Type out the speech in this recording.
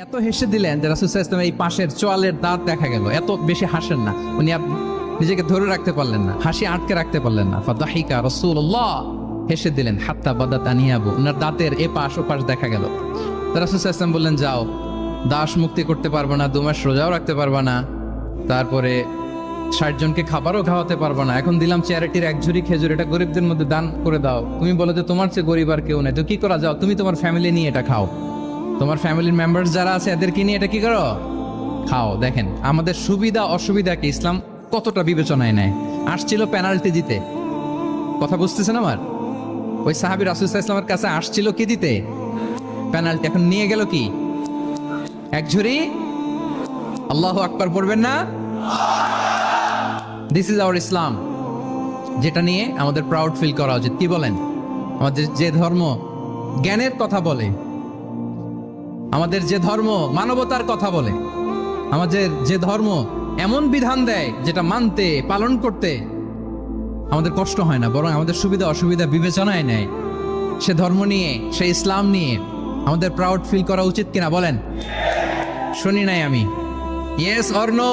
এত হেসে দিলেন যে রাসূল সাল্লাল্লাহু আলাইহি ওয়াসাল্লাম এই পাশের চোয়ালের দাঁত দেখা গেল। এত বেশি হাসেন না উনি, নিজেকে ধরে রাখতে পারলেন না, হাসি আটকে রাখতে পারলেন না। ফাদাহিকা রাসূলুল্লাহ, হেসে দিলেন। হাত্তা বাদাত আনিয়াবু, ওনার দাঁতের এ পাশ ও পাশ দেখা গেল। রাসূল সাল্লাল্লাহু আলাইহি ওয়াসাল্লাম বললেন, যাও, দাস মুক্তি করতে পারবো না, 2 মাস রোজাও রাখতে পারবো না, তারপরে 60 জনকে খাবারও খাওয়াতে পারবো না, এখন দিলাম চ্যারিটির 1 ঝুড়ি খেজুর, এটা গরিবদের মধ্যে দান করে দাও। তুমি বলো যে তোমার চেয়ে গরিব আর কেউ নেই, তো কি করা, যাও তুমি তোমার ফ্যামিলি নিয়ে এটা খাও, তোমার ফ্যামিলির মেম্বার্স যারা আছে এদেরকে নিয়ে এটা কি করো, খাও। দেখেন আমাদের সুবিধা অসুবিধাকে ইসলাম কতটা বিবেচনায় নেয়। আসছিল পেনাল্টি দিতে, কথা বুঝতেছেন আমার? ওই সাহাবী রাসূল সাল্লাল্লাহু আলাইহি ওয়াসাল্লামের কাছে আসছিল কি দিতে, পেনাল্টি। এখন নিয়ে গেল কি, 1 ঝুড়ি। আল্লাহু আকবার পড়বেন না? দিস ইজ আওয়ার ইসলাম, যেটা নিয়ে আমাদের প্রাউড ফিল করা উচিত। কি বলেন? আমাদের যে ধর্ম জ্ঞানের কথা বলে, আমাদের যে ধর্ম মানবতার কথা বলে, আমাদের যে ধর্ম এমন বিধান দেয় যেটা মানতে পালন করতে আমাদের কষ্ট হয় না, বরং আমাদের সুবিধা অসুবিধা বিবেচনায় নেয়, সে ধর্ম নিয়ে, সে ইসলাম নিয়ে আমাদের প্রাউড ফিল করা উচিত কিনা বলেন? শুনি নাই আমি, ইয়েস অর নো?